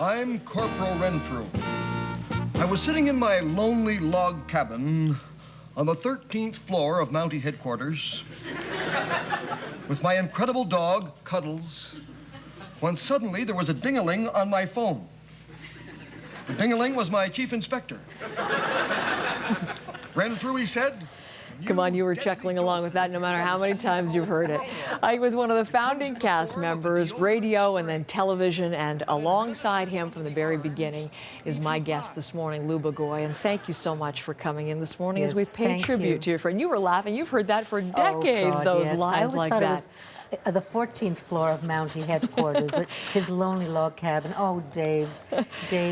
I'm Corporal Renfrew. I was sitting in my lonely log cabin on the 13th floor of Mountie headquarters with my incredible dog, Cuddles, when suddenly there was a ding-a-ling on my phone. The ding-a-ling was my chief inspector. Renfrew, he said. Come on, you were chuckling along with that no matter how many times you've heard it. I was one of the founding cast members, radio and then television, and alongside him from the very beginning is my guest this morning, Luba Goy. And thank you so much for coming in this morning as we pay tribute to your friend. You were laughing. You've heard that for decades, those lines like that. I always thought it was the 14th floor of Mountie headquarters, his lonely log cabin. Oh, Dave,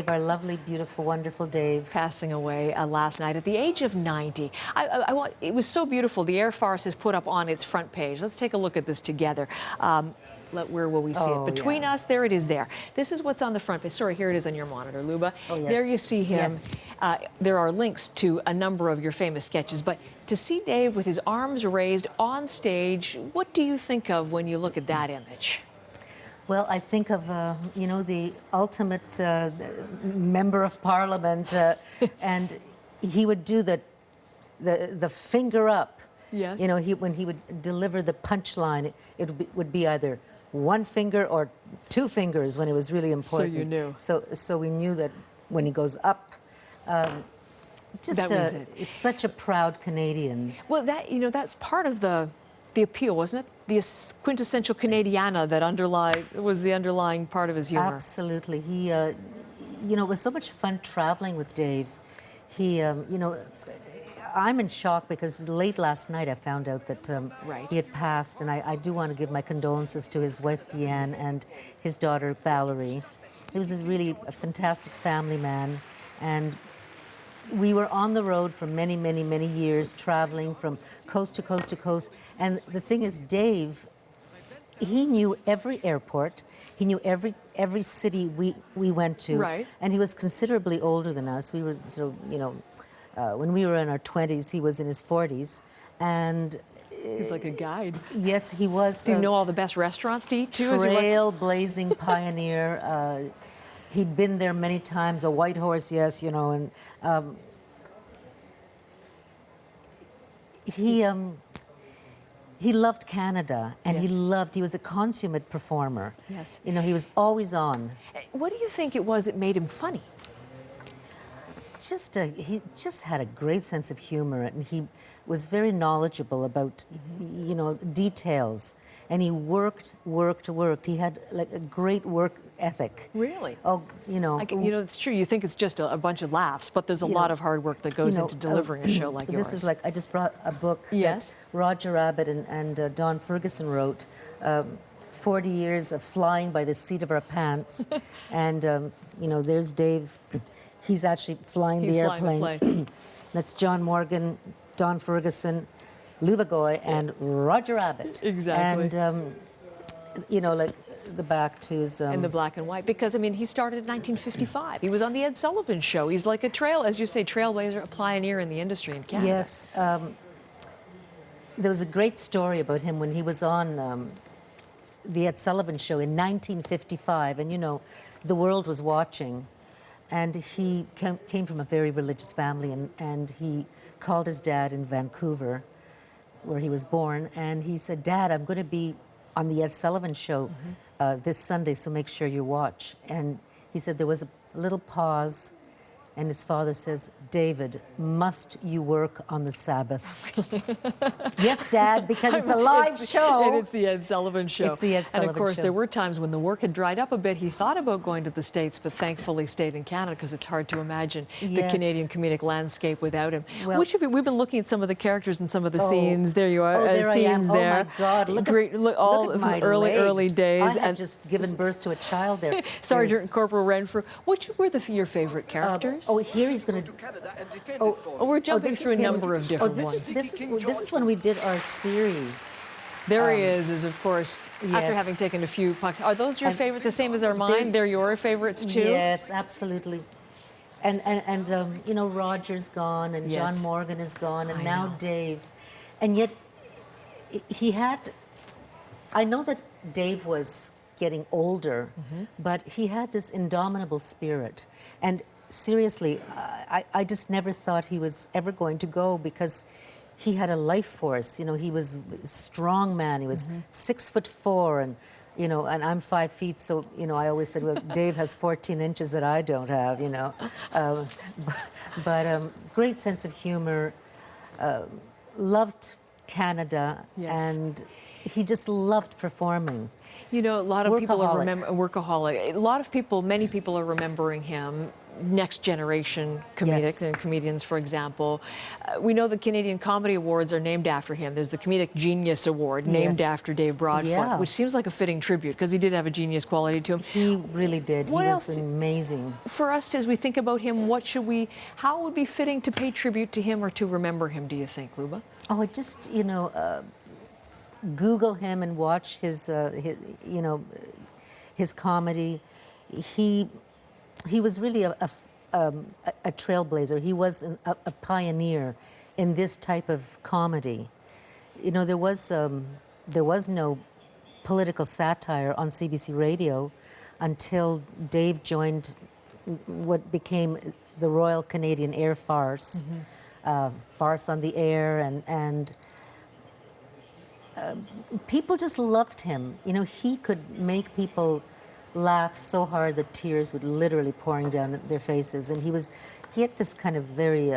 our lovely, beautiful, wonderful Dave. Passing away last night at the age of 90. It was so beautiful. The Air Force has put up on its front page. Let's take a look at this together. Where will we see it? Between us, there it is there. This is what's on the front page. Sorry, here it is on your monitor, Luba. Oh, yes. There you see him. Yes. There are links to a number of your famous sketches, but to see Dave with his arms raised on stage, what do you think of when you look at that image? Well, I think of, the ultimate member of parliament, and he would do the finger up. Yes. You know, when he would deliver the punchline, it would be either one finger or two fingers when it was really important. So you knew. So we knew that when he goes up, it's such a proud Canadian. Well, that's part of the appeal, wasn't it? The quintessential Canadiana that was the underlying part of his humor. Absolutely. He, it was so much fun traveling with Dave. He, I'm in shock because late last night I found out that he had passed, and I do want to give my condolences to his wife Deanne and his daughter Valerie. He was a fantastic family man, and we were on the road for many, many, many years, traveling from coast to coast to coast. And the thing is, Dave, he knew every airport, he knew every city we went to, and he was considerably older than us. We were sort of, when we were in our 20s, he was in his 40s, and he's like a guide. Yes, he was. Do you know all the best restaurants to eat too? Trailblazing pioneer. He'd been there many times. A white horse, yes, and he loved Canada, and he was a consummate performer. Yes. He was always on. What do you think it was that made him funny? He just had a great sense of humor, and he was very knowledgeable about, details. And he worked. He had like a great work ethic. Really? Oh, it's true. You think it's just a bunch of laughs, but there's a lot of hard work that goes into delivering a show like yours. This is like, I just brought a book that Roger Rabbit and Don Ferguson wrote. 40 years of flying by the seat of our pants, and there's Dave. He's actually flying the airplane. That's John Morgan, Don Ferguson, Luba Goy, and Roger Rabbit. Exactly. And, like the back to his... in the black and white, because, he started in 1955. He was on the Ed Sullivan Show. He's like as you say, trailblazer, a pioneer in the industry in Canada. Yes. There was a great story about him when he was on the Ed Sullivan Show in 1955, and, the world was watching. And he came from a very religious family, and he called his dad in Vancouver, where he was born, and he said, "Dad, I'm going to be on the Ed Sullivan Show this Sunday, so make sure you watch." And he said there was a little pause, and his father says, "David, must you work on the Sabbath?" Yes, Dad, because it's a live show. And it's the Ed Sullivan Show. It's the Ed Sullivan Show. And of course, there were times when the work had dried up a bit. He thought about going to the States, but thankfully stayed in Canada, because it's hard to imagine the Canadian comedic landscape without him. Well, we've been looking at some of the characters and some of the scenes. There you are, there scenes I am. there. Oh my God! Look at my early days. I had just given birth to a child there. Sergeant Corporal Renfrew. Which were your favorite characters? Here he's going to. We're jumping through a number of different ones. This is when we did our series. There he is of course, after having taken a few pucks. Are those your favorite, the same as are mine? They're your favorites too? Yes, absolutely. And Roger's gone, and John Morgan is gone, and now Dave. And yet, I know that Dave was getting older, but he had this indomitable spirit. And seriously, I just never thought he was ever going to go, because he had a life force. You know, he was a strong man. He was 6'4", and you know, and I'm 5 feet, so you know, I always said, well, Dave has 14 inches that I don't have. You know, but great sense of humor. Loved Canada, and he just loved performing. You know, a lot of people are workaholic. A lot of people, many people are remembering him. Next generation comedians, for example. We know the Canadian Comedy Awards are named after him. There's the Comedic Genius Award named after Dave Broadfoot, which seems like a fitting tribute, because he did have a genius quality to him. He really did. What he else was amazing. For us, as we think about him, how would be fitting to pay tribute to him or to remember him, do you think, Luba? Oh, just, you know, Google him and watch his you know, his comedy. He was really a trailblazer. He was a pioneer in this type of comedy. You know, there was no political satire on CBC Radio until Dave joined what became the Royal Canadian Air Farce, Farce on the Air, and people just loved him. You know, he could make people laugh so hard that tears would literally pouring down their faces, and he had this kind of very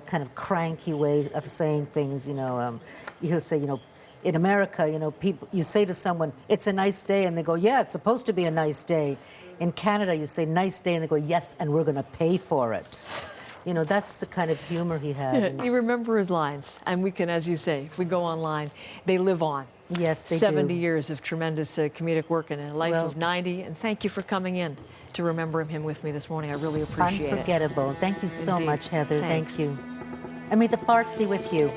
kind of cranky way of saying things. You know, he'll say, you know, in America, you know, people, you say to someone, "It's a nice day," and they go, "Yeah, it's supposed to be a nice day." In Canada, you say "nice day," and they go, "Yes, and we're going to pay for it." You know, that's the kind of humor he had. You remember his lines, and we can, as you say, if we go online, they live on. Yes, they 70 do. years of tremendous comedic work and a life of 90. And thank you for coming in to remember him with me this morning. I really appreciate it. Unforgettable. Thank you so much, Heather. Thanks. Thank you. And may the farce be with you.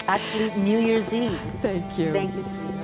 Actually, New Year's Eve. Thank you. Thank you, sweetheart.